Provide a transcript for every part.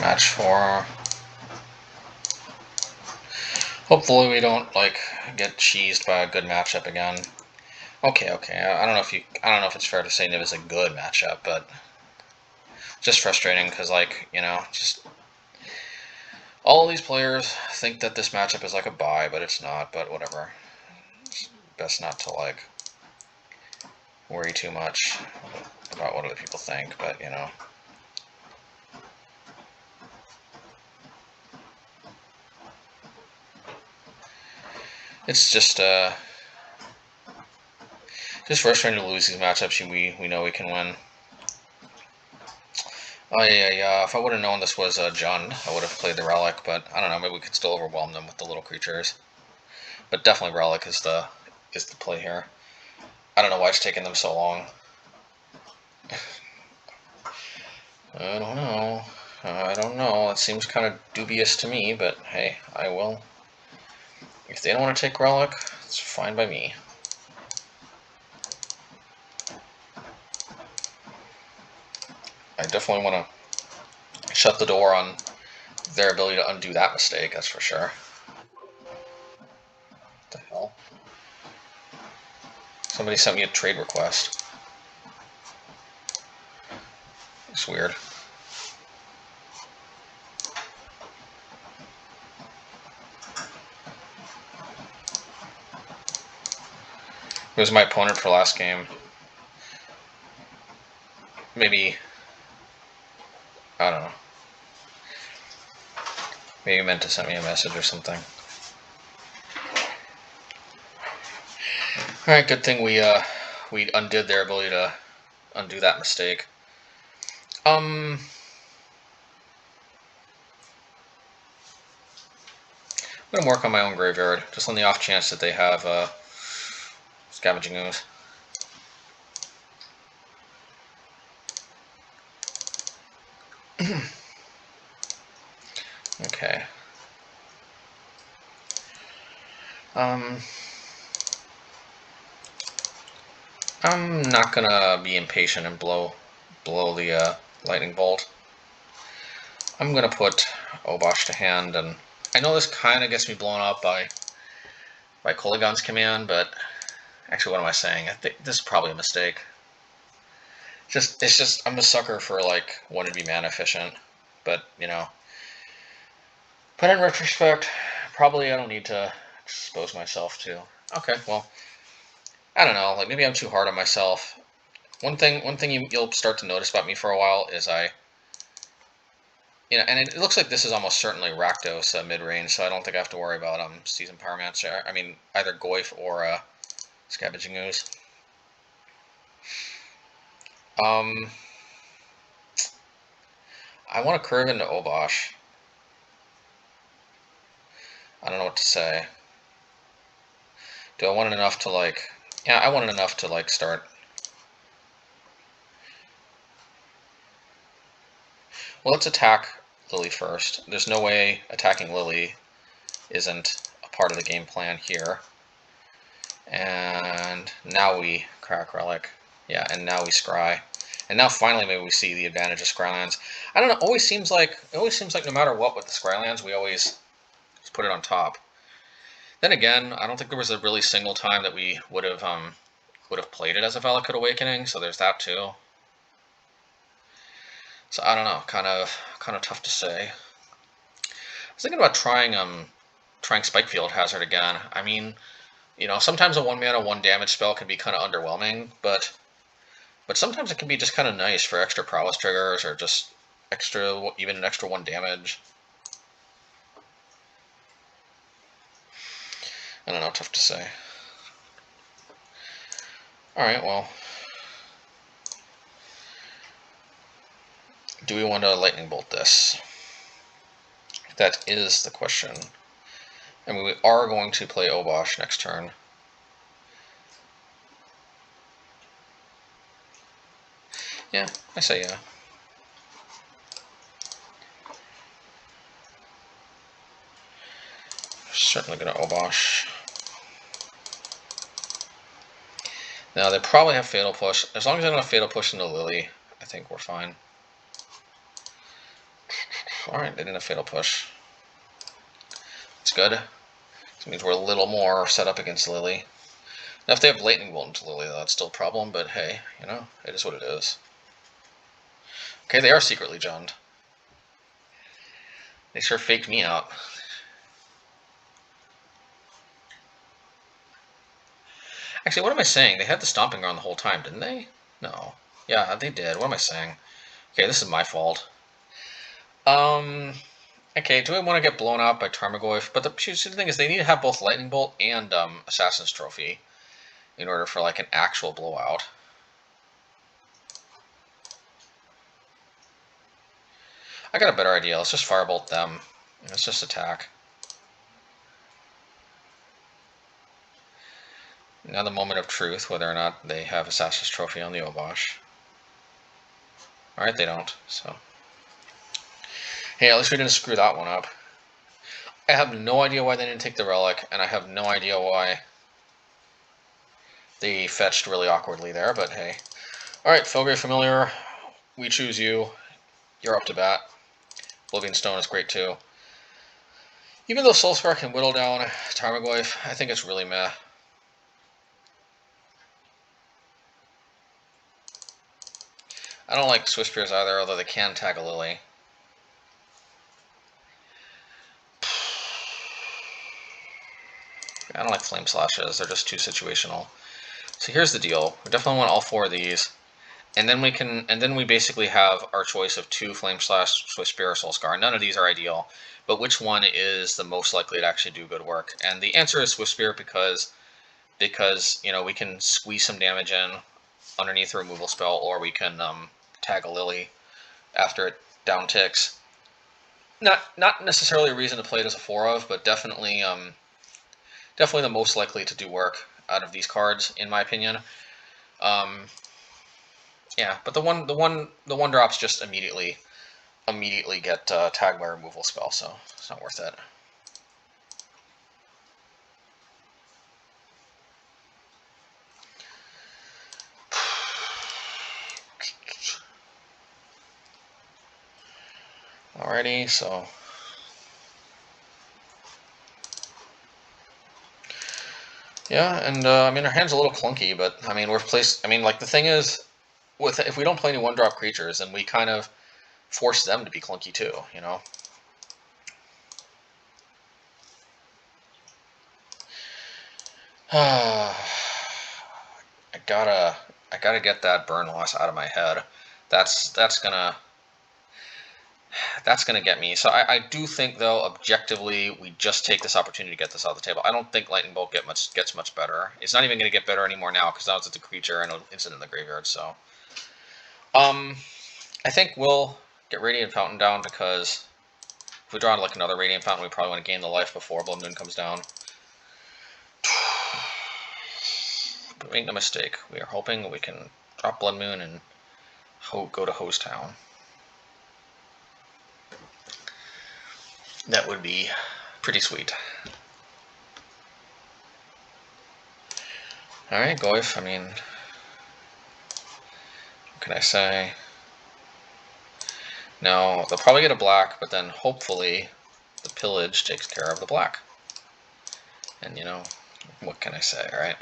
match 4. Hopefully we don't like get cheesed by a good matchup again. Okay. I don't know if it's fair to say Niv is a good matchup, but just frustrating because, like, you know, just all these players think that this matchup is like a bye, but it's not. But whatever. It's best not to like worry too much about what other people think. But you know. It's just frustrating to lose these matchups we know we can win. Oh yeah. If I would have known this was Jund, I would have played the Relic, but I don't know. Maybe we could still overwhelm them with the little creatures. But definitely Relic is the play here. I don't know why it's taking them so long. I don't know. It seems kind of dubious to me, but hey, I will. If they don't want to take Relic, it's fine by me. I definitely want to shut the door on their ability to undo that mistake, that's for sure. What the hell? Somebody sent me a trade request. It's weird. It was my opponent for last game. Maybe, I don't know. Maybe he meant to send me a message or something. Alright, good thing we undid their ability to undo that mistake. I'm gonna work on my own graveyard, just on the off chance that they have Scavenging Ooze. Okay. I'm not gonna be impatient and blow the lightning bolt. I'm gonna put Obosh to hand, and I know this kind of gets me blown up by Kolaghan's command, but actually, what am I saying? I think this is probably a mistake. It's just I'm a sucker for like wanting to be mana efficient, but you know. But in retrospect, probably I don't need to expose myself to. Okay, well, I don't know. Like maybe I'm too hard on myself. One thing you'll start to notice about me for a while is you know, and it looks like this is almost certainly Rakdos mid-range, so I don't think I have to worry about Seasoned Pyromancer. I mean, either Goyf or Scavenging Ooze. I want to curve into Obosh. I don't know what to say. Do I want it enough to like... Yeah, I want it enough to like start... Well, let's attack Lily first. There's no way attacking Lily isn't a part of the game plan here. And now we crack Relic. Yeah, and now we scry. And now finally maybe we see the advantage of Scrylands. I don't know, it always seems like no matter what with the Scrylands, we always just put it on top. Then again, I don't think there was a really single time that we would have played it as a Valakut Awakening, so there's that too. So I don't know, kind of tough to say. I was thinking about trying Spikefield Hazard again. I mean, you know, sometimes a 1 mana 1 damage spell can be kind of underwhelming, but sometimes it can be just kind of nice for extra prowess triggers or just even an extra 1 damage. I don't know, tough to say. Alright, well. Do we want to lightning bolt this? That is the question. I mean, we are going to play Obosh next turn. Yeah, I say yeah. Certainly going to Obosh. Now, they probably have Fatal Push. As long as they don't have Fatal Push into Lily, I think we're fine. Alright, they didn't have Fatal Push. It's good. This means we're a little more set up against Lily. Now if they have Lightning Bolt into Lily, that's still a problem, but hey, you know, it is what it is. Okay, they are secretly Junned. They sure faked me out. Actually, what am I saying? They had the Stomping Ground the whole time, didn't they? No. Yeah, they did. What am I saying? Okay, this is my fault. Okay, do I want to get blown out by Tarmogoyf? But the thing is, they need to have both Lightning Bolt and Assassin's Trophy in order for, like, an actual blowout. I got a better idea. Let's just Firebolt them. Let's just attack. Now the moment of truth, whether or not they have Assassin's Trophy on the Obosh. Alright, they don't, so... Hey, at least we didn't screw that one up. I have no idea why they didn't take the Relic, and I have no idea why they fetched really awkwardly there, but hey. Alright, Filigree Familiar, we choose you. You're up to bat. Oblivion Stone is great too. Even though Soulscar can whittle down Tarmogoyf, I think it's really meh. I don't like Swiftspears either, although they can tag a Lily. I don't like Flame Slashes, they're just too situational. So here's the deal. We definitely want all four of these. And then we basically have our choice of 2 Flame Slash, Swiftspear, or Soulscar. None of these are ideal, but which one is the most likely to actually do good work? And the answer is Swiftspear because you know, we can squeeze some damage in underneath a removal spell, or we can tag a Lily after it down ticks. Not necessarily a reason to play it as a 4 of, but definitely the most likely to do work out of these cards, in my opinion. Yeah, but the one drops just immediately get tagged by a removal spell, so it's not worth it. Alrighty, so yeah, and I mean, our hand's a little clunky, but I mean, like, the thing is, if we don't play any 1-drop creatures, then we kind of force them to be clunky too, you know. I gotta get that burn loss out of my head. That's gonna get me. So I do think, though, objectively, we just take this opportunity to get this off the table. I don't think Lightning Bolt gets much better. It's not even going to get better anymore now, because now it's a creature and it's in the graveyard. So, I think we'll get Radiant Fountain down, because if we draw like another Radiant Fountain, we probably want to gain the life before Blood Moon comes down. But make no mistake, we are hoping we can drop Blood Moon and go to Hose Town. That would be pretty sweet. Alright, Goyf, I mean, what can I say? Now, they'll probably get a black, but then hopefully the Pillage takes care of the black. And, you know, what can I say, right?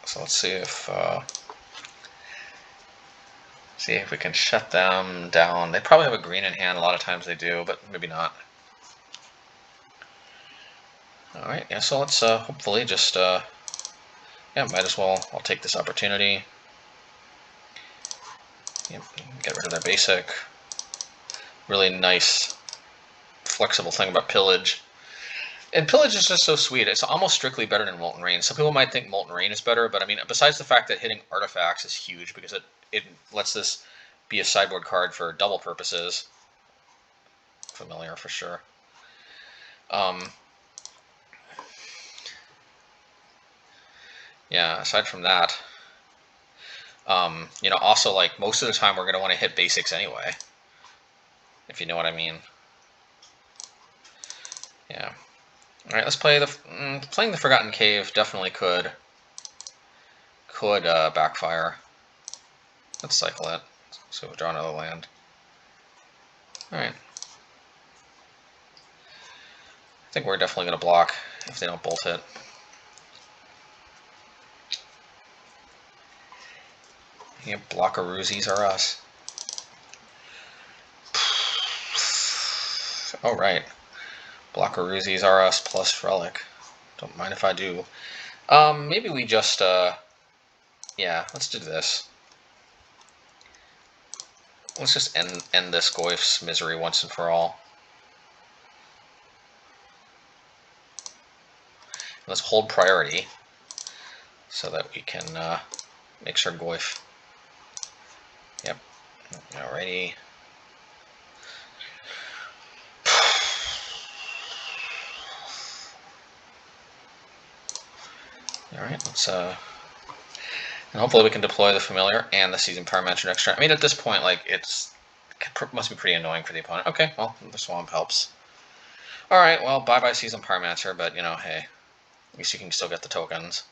So let's see if we can shut them down. They probably have a green in hand. A lot of times they do, but maybe not. Alright, yeah, so let's hopefully just, yeah, might as well, I'll take this opportunity. Get rid of their basic. Really nice, flexible thing about Pillage. And Pillage is just so sweet. It's almost strictly better than Molten Rain. Some people might think Molten Rain is better, but I mean, besides the fact that hitting artifacts is huge, because it lets this be a sideboard card for double purposes. Familiar for sure. Yeah, aside from that, you know, also, like, most of the time we're going to want to hit basics anyway, if you know what I mean. Yeah. Alright, let's play playing the Forgotten Cave definitely could backfire. Let's cycle it. So we'll draw another land. Alright. I think we're definitely going to block if they don't bolt it. Yeah, blockaroosies are us. Oh, right. Blockaroosies are us plus Relic. Don't mind if I do. Maybe we just, yeah, let's do this. Let's just end this Goyf's misery once and for all. Let's hold priority so that we can make sure Goyf. Yep. Alrighty. Alright, let's and hopefully we can deploy the Familiar and the Seasoned Pyromancer next turn. I mean, at this point, like, it must be pretty annoying for the opponent. Okay, well, the Swamp helps. Alright, well, bye-bye Seasoned Pyromancer, but, you know, hey, at least you can still get the tokens.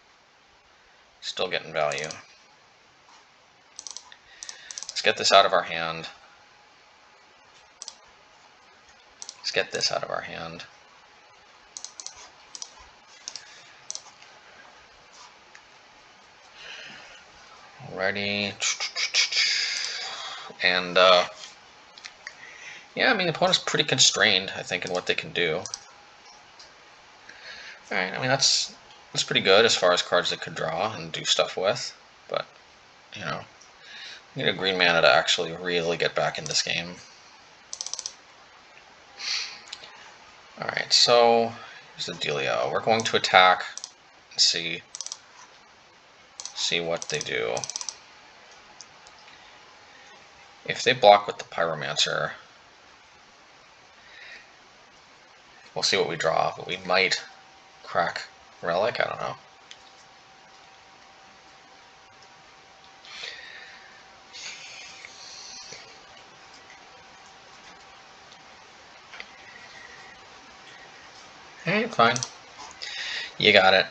Still getting value. Let's get this out of our hand. Let's get this out of our hand. Alrighty. And, yeah, I mean, the opponent's pretty constrained, I think, in what they can do. Alright, I mean, that's pretty good as far as cards they could draw and do stuff with. But, you know, you need a green mana to actually really get back in this game. Alright, so here's the dealio. We're going to attack and see what they do. If they block with the Pyromancer, we'll see what we draw, but we might crack Relic, I don't know. Alright, fine. You got it.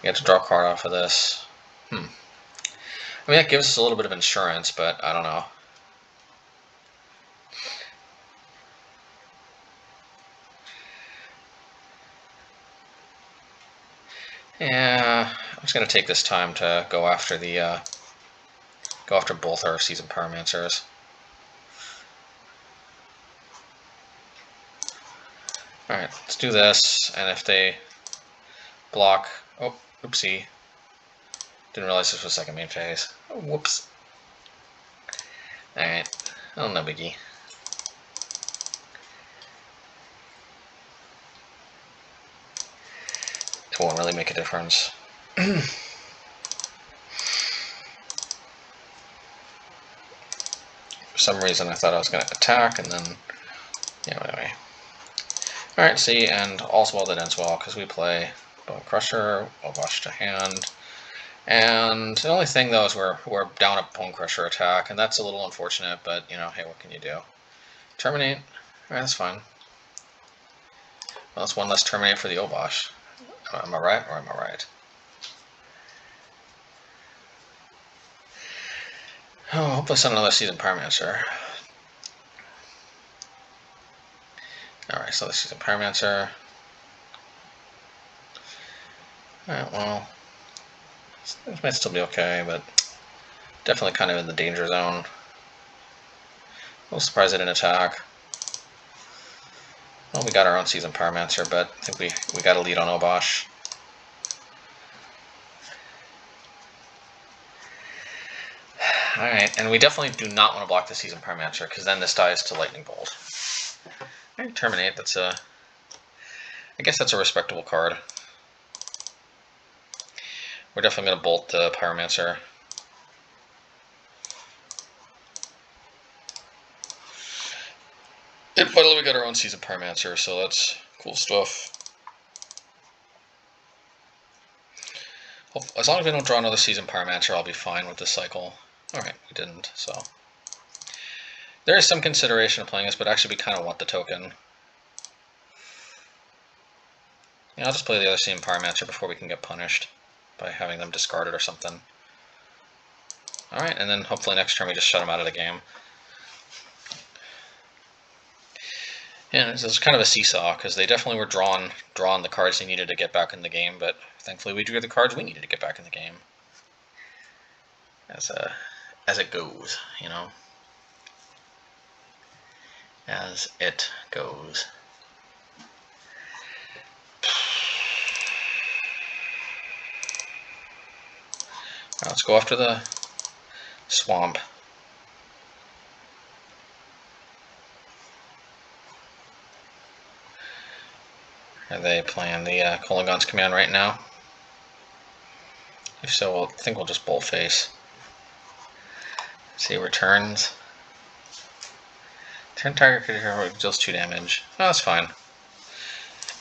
You have to draw a card off of this. I mean, that gives us a little bit of insurance, but I don't know. Yeah, I'm just gonna take this time to go after the both our Seasoned Pyromancers. Alright, let's do this, and if they block... Oh, oopsie. Didn't realize this was second main phase. Oh, whoops. Alright, oh, no biggie. It won't really make a difference. For some reason I thought I was going to attack, and then... Yeah, anyway. Alright, see, and all's well that ends well, because we play Bonecrusher, Obosh to hand. And the only thing, though, is we're down a Bonecrusher attack, and that's a little unfortunate, but, you know, hey, what can you do? Terminate. Alright, that's fine. Well, that's one less terminate for the Obosh. Am I right, or am I right? Oh, hopefully send another Seasoned Pyromancer. Alright, so the Seasoned Pyromancer. Alright, well, this might still be okay, but definitely kind of in the danger zone. A little surprised they didn't attack. Well, we got our own Seasoned Pyromancer, but I think we got a lead on Obosh. Alright, and we definitely do not want to block the Seasoned Pyromancer, because then this dies to Lightning Bolt. Alright, terminate, that's a... I guess that's a respectable card. We're definitely going to bolt the Pyromancer. And finally we got our own Seasoned Pyromancer, so that's cool stuff. As long as we don't draw another Seasoned Pyromancer, I'll be fine with this cycle. Alright, we didn't, so... There is some consideration of playing this, but actually we kind of want the token. Yeah, I'll just play the other Seasoned Pyromancer before we can get punished by having them discarded or something. Alright, and then hopefully next turn we just shut him out of the game. Yeah, it was kind of a seesaw, because they definitely were drawing the cards they needed to get back in the game, but thankfully we drew the cards we needed to get back in the game. As it goes, you know? As it goes. Right, let's go after the swamp. Are they playing the Kolaghan's Command right now? If so, I think we'll just bolt face. See, returns. Turn target creature deals 2 damage. Oh, that's fine.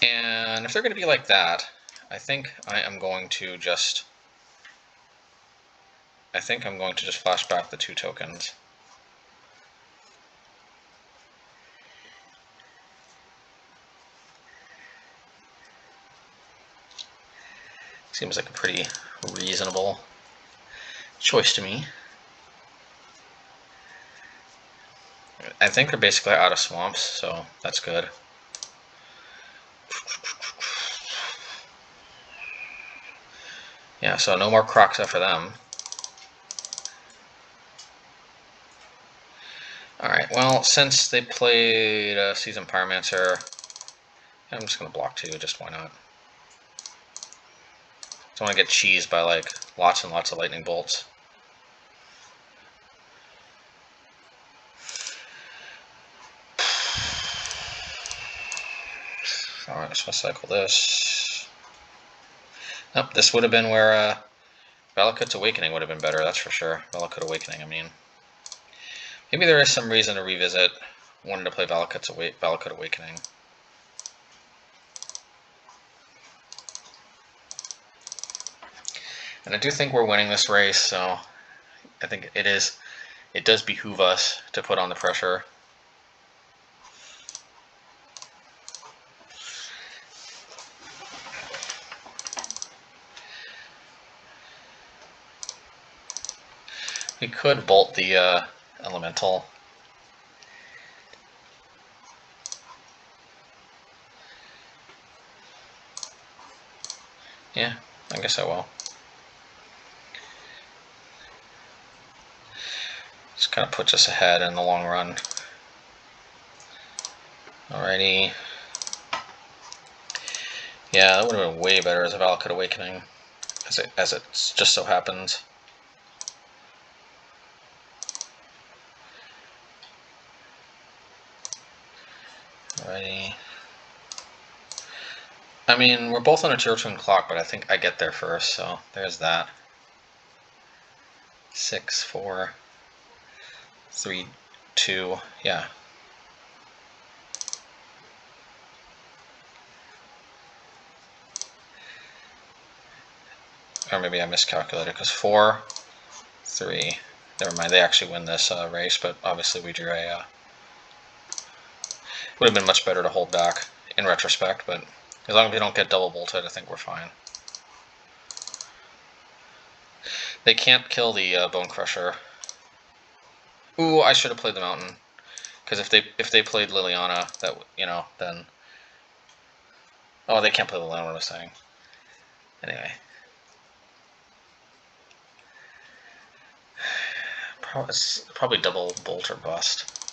And if they're going to be like that, I think I am going to just... flash back the 2 tokens. Seems like a pretty reasonable choice to me. I think they're basically out of swamps, so that's good. Yeah, so no more Croxa for them. Alright, well, since they played Seasoned Pyromancer, I'm just going to block 2, just why not? Don't want to get cheesed by like lots and lots of lightning bolts. Alright, so I'll cycle this. Nope, this would have been where Valakut's Awakening would have been better, that's for sure. Valakut Awakening, I mean. Maybe there is some reason to revisit wanting to play Valakut Awakening. And I do think we're winning this race, so I think it does behoove us to put on the pressure. We could bolt the elemental. Yeah, I guess I will. Just kind of puts us ahead in the long run. Alrighty. Yeah, that would have been way better as a Valakut Awakening, as it just so happens. Alrighty. I mean, we're both on a tier 2 clock, but I think I get there first, so there's that. 6, 4, 3, 2, yeah. Or maybe I miscalculated, because 4, 3, never mind, they actually win this race, but obviously we drew a... would have been much better to hold back in retrospect, but as long as we don't get double bolted, I think we're fine. They can't kill the Bonecrusher. Ooh, I should have played the Mountain, because if they played Liliana, that, you know, then... Oh, they can't play Liliana, what I was saying. Anyway. It's probably double bolt or bust.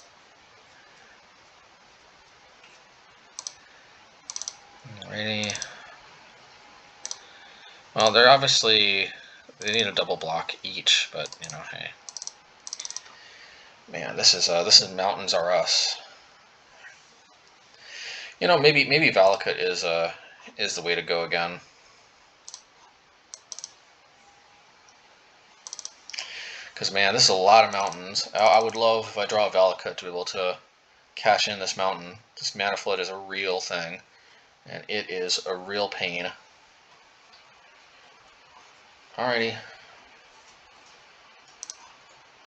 Alrighty. Well, they're obviously... they need a double block each, but, you know, hey. Man, this is Mountains Are Us. You know, maybe Valakut is the way to go again. Because, man, this is a lot of mountains. I would love, if I draw a Valakut, to be able to cash in this mountain. This Mana Flood is a real thing. And it is a real pain. Alrighty.